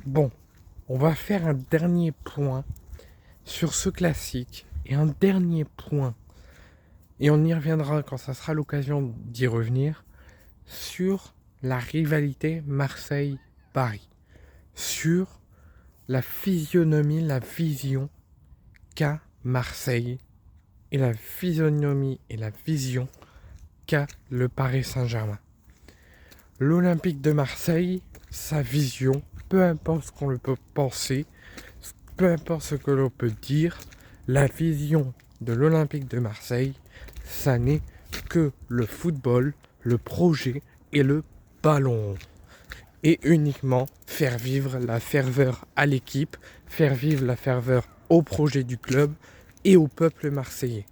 Bon, on va faire un dernier point sur ce classique et un dernier point, et on y reviendra quand ça sera l'occasion d'y revenir, sur la rivalité Marseille-Paris, sur la physionomie, la vision qu'a Marseille et la physionomie et la vision qu'a le Paris Saint-Germain. L'Olympique de Marseille, sa vision, peu importe ce qu'on le peut penser, peu importe ce que l'on peut dire, la vision de l'Olympique de Marseille, ça n'est que le football, le projet et le ballon. Et uniquement faire vivre la ferveur à l'équipe, faire vivre la ferveur au projet du club et au peuple marseillais.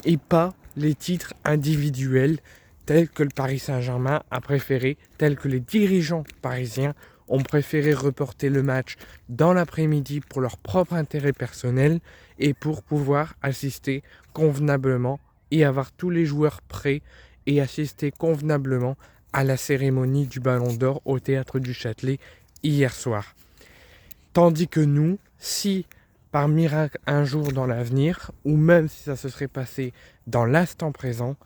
Et pas les titres individuels tels que le Paris Saint-Germain a préféré, tels que les dirigeants parisiens ont préféré reporter le match dans l'après-midi pour leur propre intérêt personnel et pour pouvoir assister convenablement et avoir tous les joueurs prêts et assister convenablement à la cérémonie du Ballon d'Or au Théâtre du Châtelet hier soir. Tandis que nous, si par miracle un jour dans l'avenir, ou même si ça se serait passé dans l'instant présent,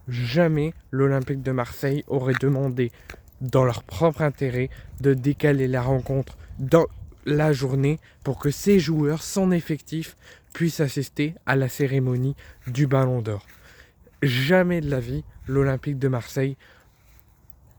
jamais l'Olympique de Marseille aurait demandé, dans leur propre intérêt, de décaler la rencontre dans la journée pour que ces joueurs, son effectif, puissent assister à la cérémonie du Ballon d'Or. Jamais de la vie, l'Olympique de Marseille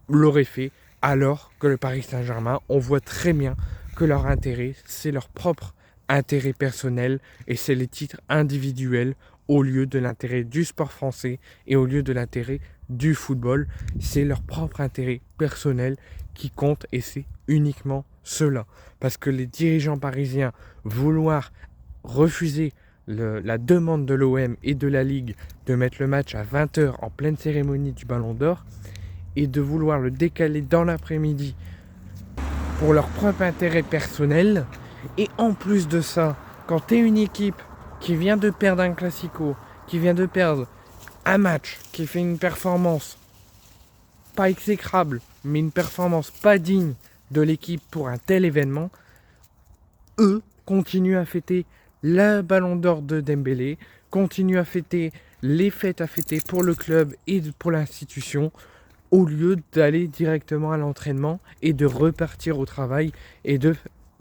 l'aurait fait, alors que le Paris Saint-Germain, on voit très bien que leur intérêt, c'est leur propre intérêt personnel et c'est les titres individuels au lieu de l'intérêt du sport français et au lieu de l'intérêt du football. C'est leur propre intérêt personnel qui compte et c'est uniquement cela. Parce que les dirigeants parisiens vouloir refuser la demande de l'OM et de la Ligue de mettre le match à 20 h en pleine cérémonie du Ballon d'Or et de vouloir le décaler dans l'après-midi pour leur propre intérêt personnel. Et en plus de ça, quand tu es une équipe qui vient de perdre un classico, qui vient de perdre un match, qui fait une performance pas exécrable, mais une performance pas digne de l'équipe pour un tel événement, eux continuent à fêter le Ballon d'Or de Dembélé, continuent à fêter les fêtes à fêter pour le club et pour l'institution, au lieu d'aller directement à l'entraînement et de repartir au travail et de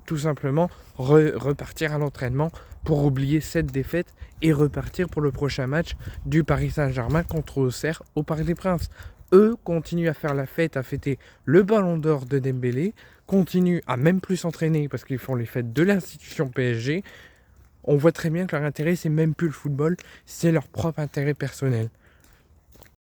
tout simplement repartir à l'entraînement pour oublier cette défaite et repartir pour le prochain match du Paris Saint-Germain contre Auxerre au Parc des Princes. Eux continuent à faire la fête, à fêter le Ballon d'Or de Dembélé, continuent à même plus s'entraîner parce qu'ils font les fêtes de l'institution PSG. On voit très bien que leur intérêt, c'est même plus le football, c'est leur propre intérêt personnel.